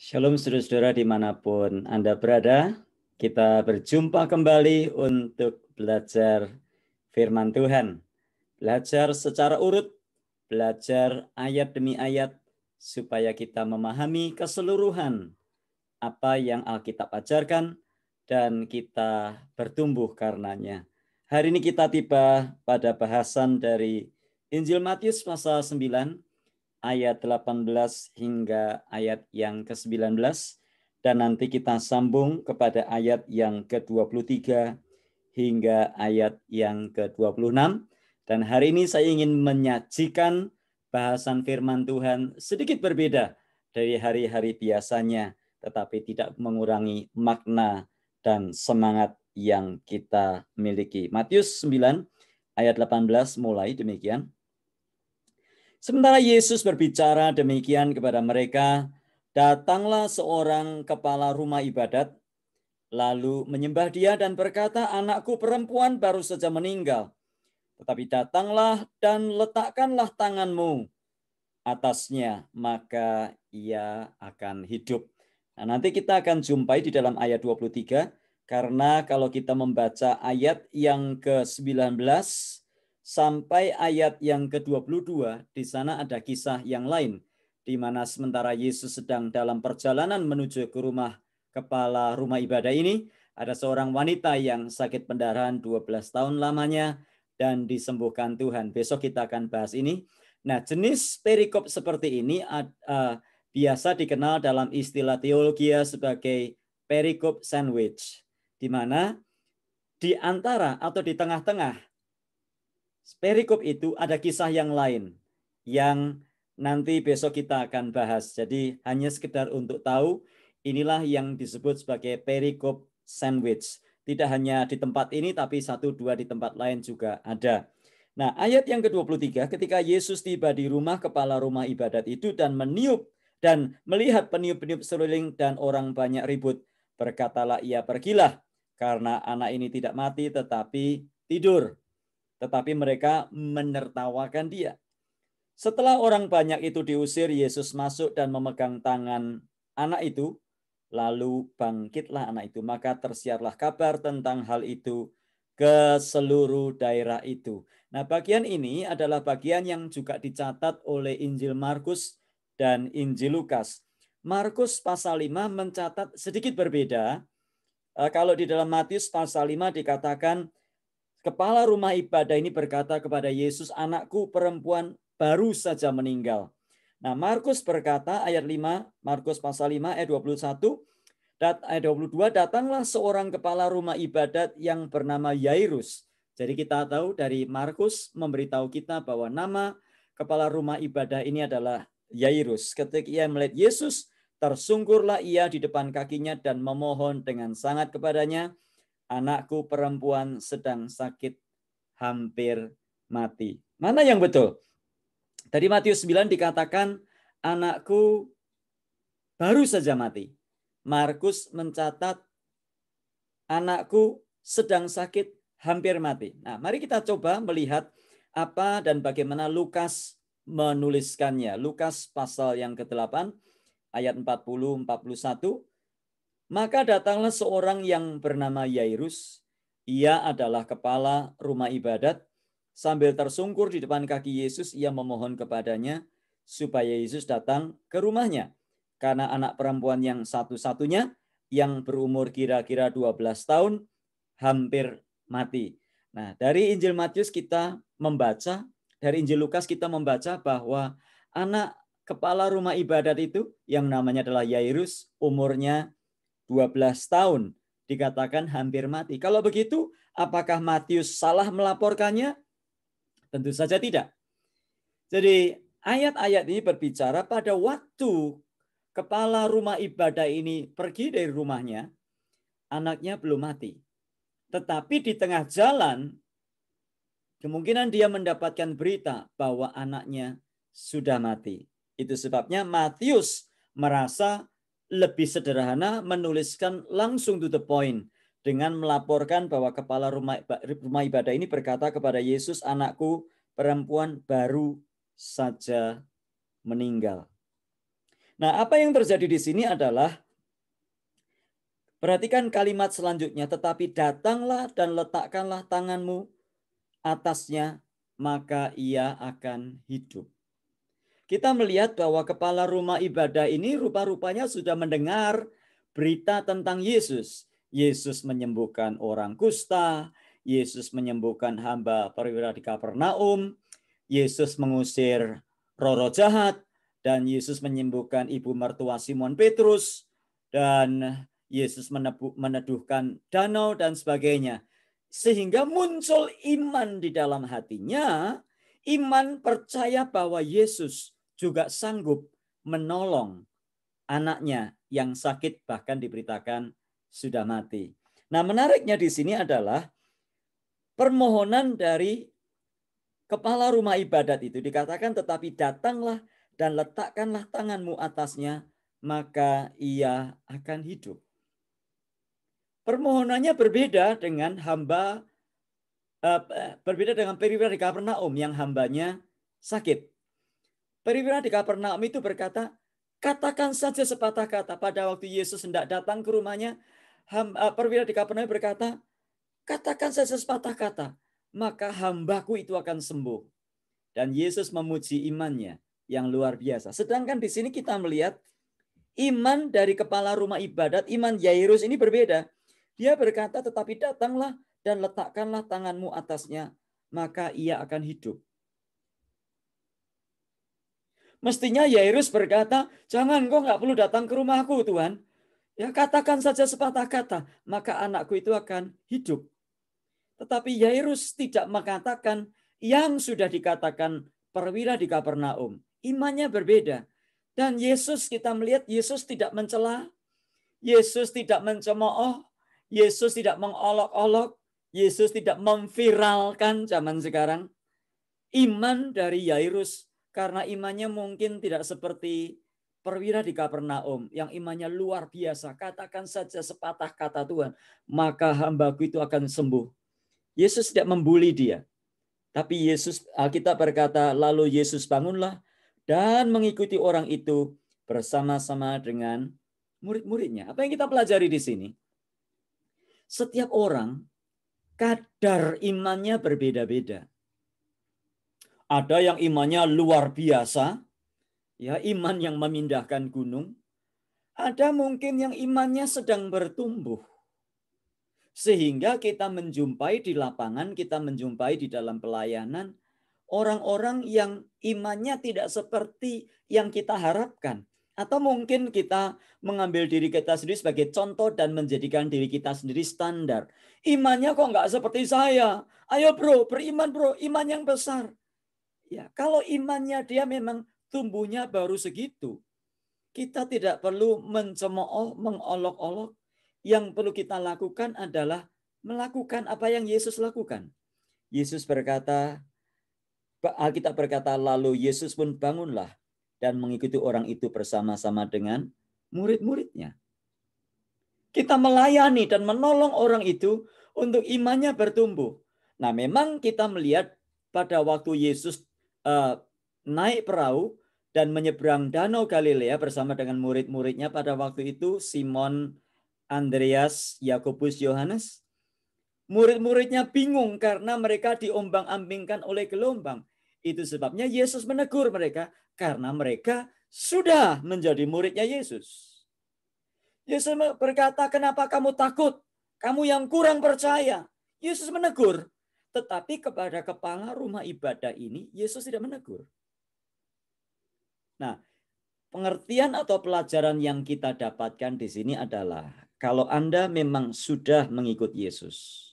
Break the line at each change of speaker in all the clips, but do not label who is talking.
Shalom saudara-saudara dimanapun Anda berada, kita berjumpa kembali untuk belajar firman Tuhan. Belajar secara urut, belajar ayat demi ayat, supaya kita memahami keseluruhan apa yang Alkitab ajarkan dan kita bertumbuh karenanya. Hari ini kita tiba pada bahasan dari Injil Matius pasal 9, ayat 18 hingga ayat yang ke-19, dan nanti kita sambung kepada ayat yang ke-23 hingga ayat yang ke-26. Dan hari ini saya ingin menyajikan bahasan firman Tuhan sedikit berbeda dari hari-hari biasanya, tetapi tidak mengurangi makna dan semangat yang kita miliki. Matius 9 ayat 18 mulai demikian. Sementara Yesus berbicara demikian kepada mereka, datanglah seorang kepala rumah ibadat, lalu menyembah dia dan berkata, anakku perempuan baru saja meninggal. Tetapi datanglah dan letakkanlah tanganmu atasnya, maka ia akan hidup. Nah, nanti kita akan jumpai di dalam ayat 23, karena kalau kita membaca ayat yang ke-19, sampai ayat yang ke-22, di sana ada kisah yang lain, di mana sementara Yesus sedang dalam perjalanan menuju ke rumah kepala rumah ibadah ini, ada seorang wanita yang sakit pendarahan 12 tahun lamanya dan disembuhkan Tuhan. Besok kita akan bahas ini. Nah, jenis perikop seperti ini biasa dikenal dalam istilah teologi sebagai perikop sandwich, di mana di antara atau di tengah-tengah perikop itu ada kisah yang lain yang nanti besok kita akan bahas. Jadi hanya sekedar untuk tahu, inilah yang disebut sebagai perikop sandwich. Tidak hanya di tempat ini, tapi 1-2 di tempat lain juga ada. Nah, ayat yang ke-23, ketika Yesus tiba di rumah kepala rumah ibadat itu dan meniup dan melihat peniup-peniup seruling dan orang banyak ribut, berkatalah ia, pergilah, karena anak ini tidak mati tetapi tidur. Tetapi mereka menertawakan dia. Setelah orang banyak itu diusir, Yesus masuk dan memegang tangan anak itu, lalu bangkitlah anak itu. Maka tersiarlah kabar tentang hal itu ke seluruh daerah itu. Nah, bagian ini adalah bagian yang juga dicatat oleh Injil Markus dan Injil Lukas. Markus pasal 5 mencatat sedikit berbeda. Kalau di dalam Matius pasal 5 dikatakan, kepala rumah ibadah ini berkata kepada Yesus, anakku perempuan baru saja meninggal. Nah, Markus berkata ayat 5, Markus pasal 5 ayat 21, ayat 22, datanglah seorang kepala rumah ibadat yang bernama Yairus. Jadi kita tahu dari Markus memberitahu kita bahwa nama kepala rumah ibadah ini adalah Yairus. Ketika ia melihat Yesus, tersungkurlah ia di depan kakinya dan memohon dengan sangat kepadanya, anakku perempuan sedang sakit, hampir mati. Mana yang betul? Tadi Matius 9 dikatakan anakku baru saja mati. Markus mencatat anakku sedang sakit, hampir mati. Nah, mari kita coba melihat apa dan bagaimana Lukas menuliskannya. Lukas pasal yang ke-8 ayat 40-41. Maka datanglah seorang yang bernama Yairus. Ia adalah kepala rumah ibadat. Sambil tersungkur di depan kaki Yesus, ia memohon kepadanya supaya Yesus datang ke rumahnya. Karena anak perempuan yang satu-satunya yang berumur kira-kira 12 tahun hampir mati. Nah, dari Injil Matius kita membaca, dari Injil Lukas kita membaca bahwa anak kepala rumah ibadat itu yang namanya adalah Yairus, umurnya 12 tahun, dikatakan hampir mati. Kalau begitu, apakah Matius salah melaporkannya? Tentu saja tidak. Jadi ayat-ayat ini berbicara pada waktu kepala rumah ibadah ini pergi dari rumahnya, anaknya belum mati. Tetapi di tengah jalan, kemungkinan dia mendapatkan berita bahwa anaknya sudah mati. Itu sebabnya Matius merasa lebih sederhana menuliskan langsung to the point dengan melaporkan bahwa kepala rumah ibadah ini berkata kepada Yesus, anakku perempuan baru saja meninggal. Nah, apa yang terjadi di sini adalah, perhatikan kalimat selanjutnya, tetapi datanglah dan letakkanlah tanganmu atasnya, maka ia akan hidup. Kita melihat bahwa kepala rumah ibadah ini rupa-rupanya sudah mendengar berita tentang Yesus. Yesus menyembuhkan orang kusta, Yesus menyembuhkan hamba perwira di Kapernaum, Yesus mengusir roh-roh jahat, dan Yesus menyembuhkan ibu mertua Simon Petrus, dan Yesus meneduhkan danau dan sebagainya. Sehingga muncul iman di dalam hatinya, iman percaya bahwa Yesus juga sanggup menolong anaknya yang sakit, bahkan diberitakan sudah mati. Nah, menariknya di sini adalah permohonan dari kepala rumah ibadat itu dikatakan, tetapi datanglah dan letakkanlah tanganmu atasnya, maka ia akan hidup. Permohonannya berbeda dengan berbeda dengan perwira di Kapernaum yang hambanya sakit. Perwira di Kapernaum itu berkata, katakan saja sepatah kata. Pada waktu Yesus hendak datang ke rumahnya, perwira di Kapernaum berkata, katakan saja sepatah kata, maka hambaku itu akan sembuh. Dan Yesus memuji imannya yang luar biasa. Sedangkan di sini kita melihat iman dari kepala rumah ibadat, iman Yairus ini berbeda. Dia berkata, tetapi datanglah dan letakkanlah tanganmu atasnya, maka ia akan hidup. Mestinya Yairus berkata, jangan, kau nggak perlu datang ke rumahku, Tuhan. Ya, katakan saja sepatah kata, maka anakku itu akan hidup. Tetapi Yairus tidak mengatakan yang sudah dikatakan perwira di Kapernaum. Imannya berbeda. Dan Yesus, kita melihat Yesus tidak mencela, Yesus tidak mencemooh, Yesus tidak mengolok-olok, Yesus tidak memviralkan zaman sekarang. Iman dari Yairus, karena imannya mungkin tidak seperti perwira di Kapernaum yang imannya luar biasa. Katakan saja sepatah kata Tuhan, maka hambaku itu akan sembuh. Yesus tidak membuli dia. Tapi Yesus, Alkitab berkata, lalu Yesus bangunlah dan mengikuti orang itu bersama-sama dengan murid-muridnya. Apa yang kita pelajari di sini? Setiap orang kadar imannya berbeda-beda. Ada yang imannya luar biasa, ya, iman yang memindahkan gunung. Ada mungkin yang imannya sedang bertumbuh. Sehingga kita menjumpai di lapangan, kita menjumpai di dalam pelayanan, orang-orang yang imannya tidak seperti yang kita harapkan. Atau mungkin kita mengambil diri kita sendiri sebagai contoh dan menjadikan diri kita sendiri standar. Imannya kok nggak seperti saya. Ayo bro, beriman bro, iman yang besar. Ya, kalau imannya dia memang tumbuhnya baru segitu, kita tidak perlu mencemooh, mengolok-olok. Yang perlu kita lakukan adalah melakukan apa yang Yesus lakukan. Yesus berkata, Alkitab berkata, lalu Yesus pun bangunlah dan mengikuti orang itu bersama-sama dengan murid-muridnya. Kita melayani dan menolong orang itu untuk imannya bertumbuh. Nah, memang kita melihat pada waktu Yesus naik perahu dan menyeberang Danau Galilea bersama dengan murid-muridnya, pada waktu itu Simon, Andreas, Yakobus, Yohanes. Murid-muridnya bingung karena mereka diombang-ambingkan oleh gelombang. Itu sebabnya Yesus menegur mereka karena mereka sudah menjadi muridnya Yesus. Yesus berkata, kenapa kamu takut? Kamu yang kurang percaya. Yesus menegur. Tetapi kepada kepala rumah ibadah ini, Yesus tidak menegur. Nah, pengertian atau pelajaran yang kita dapatkan di sini adalah, kalau Anda memang sudah mengikut Yesus,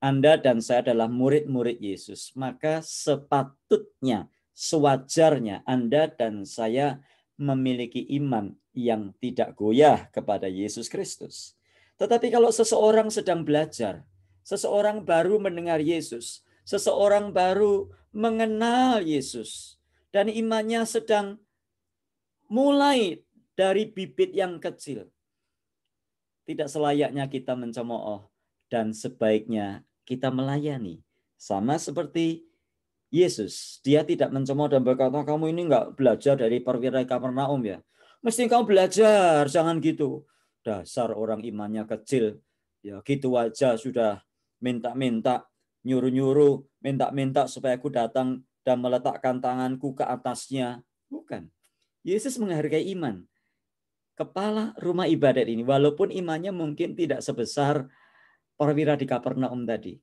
Anda dan saya adalah murid-murid Yesus, maka sepatutnya, sewajarnya Anda dan saya memiliki iman yang tidak goyah kepada Yesus Kristus. Tetapi kalau seseorang sedang belajar, seseorang baru mendengar Yesus, seseorang baru mengenal Yesus, dan imannya sedang mulai dari bibit yang kecil, tidak selayaknya kita mencemooh dan sebaiknya kita melayani. Sama seperti Yesus, dia tidak mencemooh dan berkata, kamu ini enggak belajar dari perwira Kapernaum ya. Mesti kau belajar, jangan gitu. Dasar orang imannya kecil. Ya gitu aja sudah minta-minta, nyuruh-nyuruh, minta-minta supaya aku datang dan meletakkan tanganku ke atasnya. Bukan. Yesus menghargai iman. Kepala rumah ibadat ini, walaupun imannya mungkin tidak sebesar perwira di Kapernaum tadi.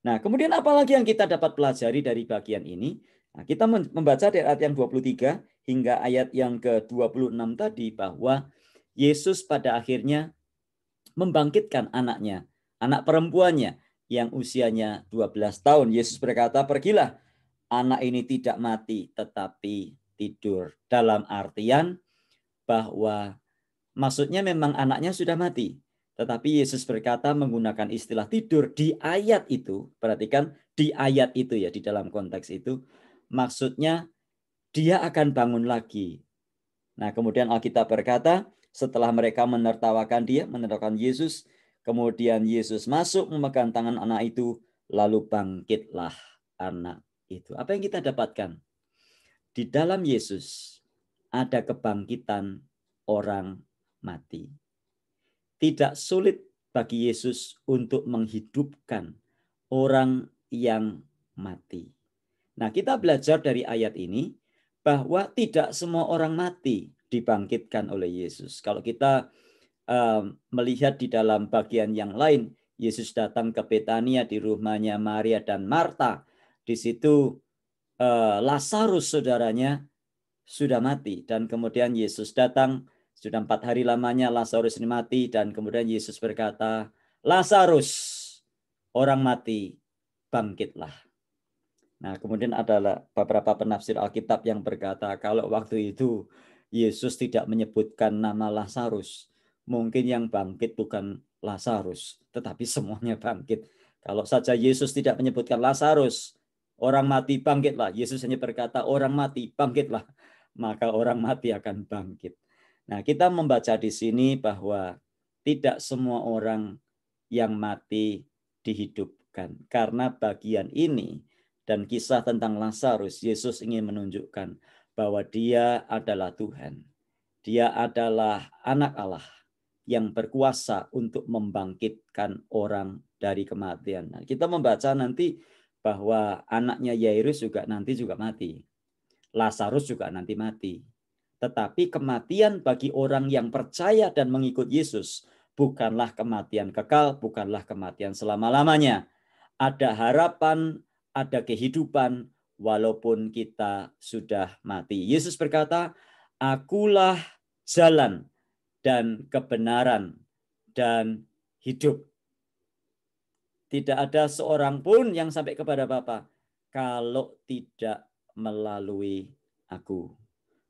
Nah, kemudian apalagi yang kita dapat pelajari dari bagian ini? Nah, kita membaca dari ayat yang 23 hingga ayat yang ke-26 tadi bahwa Yesus pada akhirnya membangkitkan anaknya, anak perempuannya yang usianya 12 tahun. Yesus berkata, "Pergilah, anak ini tidak mati tetapi tidur." Dalam artian bahwa maksudnya memang anaknya sudah mati. Tetapi Yesus berkata menggunakan istilah tidur di ayat itu. Perhatikan di ayat itu ya, di dalam konteks itu. Maksudnya dia akan bangun lagi. Nah kemudian Alkitab berkata setelah mereka menertawakan Yesus. Kemudian Yesus masuk memegang tangan anak itu. Lalu bangkitlah anak itu. Apa yang kita dapatkan? Di dalam Yesus ada kebangkitan orang mati. Tidak sulit bagi Yesus untuk menghidupkan orang yang mati. Nah, kita belajar dari ayat ini bahwa tidak semua orang mati dibangkitkan oleh Yesus. Kalau kita melihat di dalam bagian yang lain, Yesus datang ke Betania di rumahnya Maria dan Marta. Di situ Lazarus saudaranya sudah mati dan kemudian Yesus datang. Sudah 4 hari lamanya Lazarus ini mati dan kemudian Yesus berkata, "Lazarus, orang mati, bangkitlah." Nah, kemudian adalah beberapa penafsir Alkitab yang berkata kalau waktu itu Yesus tidak menyebutkan nama Lazarus, mungkin yang bangkit bukan Lazarus, tetapi semuanya bangkit. Kalau saja Yesus tidak menyebutkan Lazarus, orang mati bangkitlah. Yesus hanya berkata orang mati bangkitlah, maka orang mati akan bangkit. Nah, kita membaca di sini bahwa tidak semua orang yang mati dihidupkan. Karena bagian ini dan kisah tentang Lazarus, Yesus ingin menunjukkan bahwa dia adalah Tuhan. Dia adalah anak Allah yang berkuasa untuk membangkitkan orang dari kematian. Nah, kita membaca nanti bahwa anaknya Yairus nanti juga mati. Lazarus juga nanti mati. Tetapi kematian bagi orang yang percaya dan mengikut Yesus bukanlah kematian kekal, bukanlah kematian selama-lamanya. Ada harapan, ada kehidupan walaupun kita sudah mati. Yesus berkata, "Akulah jalan dan kebenaran dan hidup." Tidak ada seorang pun yang sampai kepada Bapa kalau tidak melalui aku.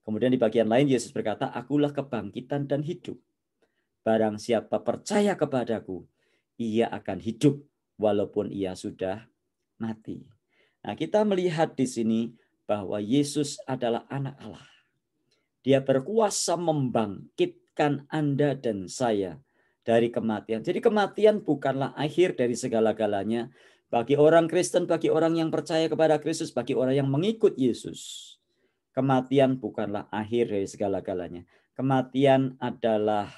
Kemudian di bagian lain Yesus berkata, "Akulah kebangkitan dan hidup. Barang siapa percaya kepadaku, ia akan hidup walaupun ia sudah mati." Nah, kita melihat di sini bahwa Yesus adalah anak Allah. Dia berkuasa membangkitkan Anda dan saya dari kematian. Jadi kematian bukanlah akhir dari segala-galanya. Bagi orang Kristen, bagi orang yang percaya kepada Kristus, bagi orang yang mengikut Yesus, kematian bukanlah akhir dari segala-galanya. Kematian adalah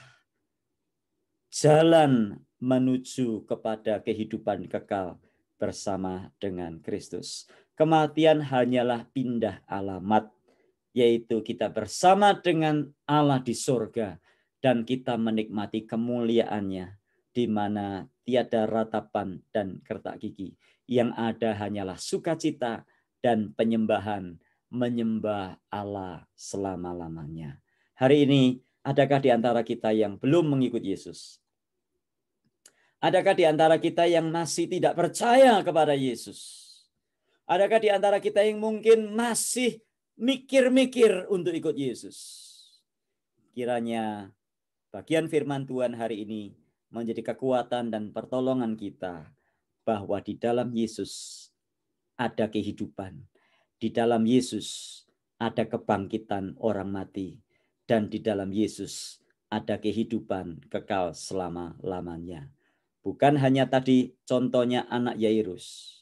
jalan menuju kepada kehidupan kekal bersama dengan Kristus. Kematian hanyalah pindah alamat, yaitu kita bersama dengan Allah di surga dan kita menikmati kemuliaannya di mana tiada ratapan dan kertak gigi. Yang ada hanyalah sukacita dan penyembahan, menyembah Allah selama-lamanya. Hari ini, adakah di antara kita yang belum mengikut Yesus? Adakah di antara kita yang masih tidak percaya kepada Yesus? Adakah di antara kita yang mungkin masih mikir-mikir untuk ikut Yesus? Kiranya bagian firman Tuhan hari ini menjadi kekuatan dan pertolongan kita bahwa di dalam Yesus ada kehidupan. Di dalam Yesus ada kebangkitan orang mati. Dan di dalam Yesus ada kehidupan kekal selama-lamanya. Bukan hanya tadi contohnya anak Yairus.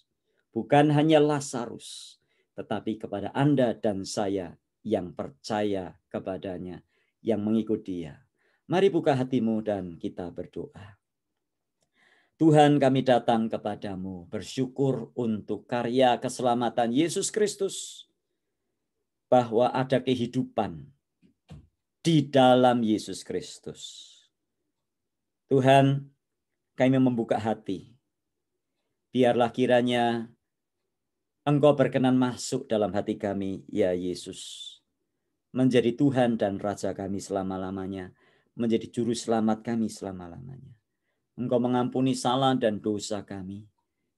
Bukan hanya Lazarus. Tetapi kepada Anda dan saya, yang percaya kepadanya, yang mengikut Dia. Mari buka hatimu dan kita berdoa. Tuhan, kami datang kepadamu bersyukur untuk karya keselamatan Yesus Kristus, bahwa ada kehidupan di dalam Yesus Kristus. Tuhan, kami membuka hati. Biarlah kiranya Engkau berkenan masuk dalam hati kami, ya Yesus. Menjadi Tuhan dan Raja kami selama-lamanya. Menjadi juru selamat kami selama-lamanya. Engkau mengampuni salah dan dosa kami.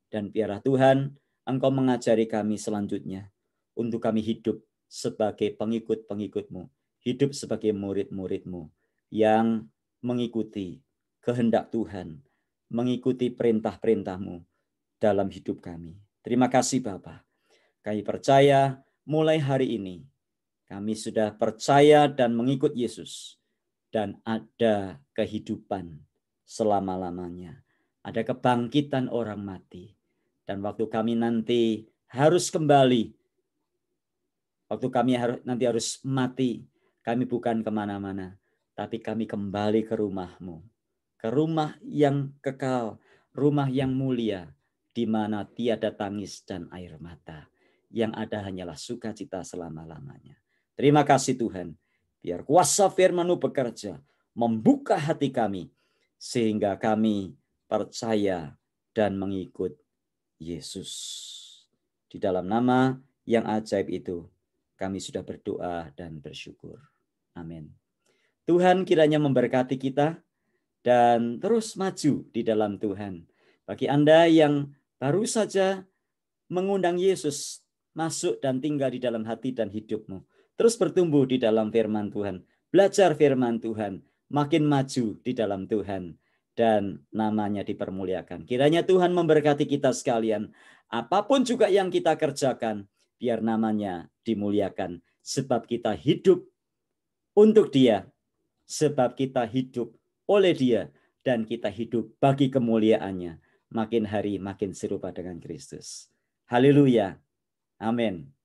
Dan biarlah Tuhan, Engkau mengajari kami selanjutnya untuk kami hidup sebagai pengikut-pengikut-Mu. Hidup sebagai murid-murid-Mu yang mengikuti kehendak Tuhan. Mengikuti perintah-perintah-Mu dalam hidup kami. Terima kasih Bapa. Kami percaya mulai hari ini kami sudah percaya dan mengikut Yesus. Dan ada kehidupan selama-lamanya. Ada kebangkitan orang mati. Dan waktu kami nanti harus kembali. Waktu kami nanti harus mati. Kami bukan kemana-mana. Tapi kami kembali ke rumah-Mu. Ke rumah yang kekal. Rumah yang mulia. Di mana tiada tangis dan air mata. Yang ada hanyalah sukacita selama-lamanya. Terima kasih Tuhan. Biar kuasa firman-Mu bekerja. Membuka hati kami. Sehingga kami percaya dan mengikut Yesus. Di dalam nama yang ajaib itu, kami sudah berdoa dan bersyukur. Amin. Tuhan kiranya memberkati kita dan terus maju di dalam Tuhan. Bagi Anda yang baru saja mengundang Yesus masuk dan tinggal di dalam hati dan hidupmu, terus bertumbuh di dalam firman Tuhan, belajar firman Tuhan, makin maju di dalam Tuhan, dan namanya dipermuliakan. Kiranya Tuhan memberkati kita sekalian. Apapun juga yang kita kerjakan, biar namanya dimuliakan. Sebab kita hidup untuk Dia. Sebab kita hidup oleh Dia. Dan kita hidup bagi kemuliaannya. Makin hari makin serupa dengan Kristus. Haleluya. Amin.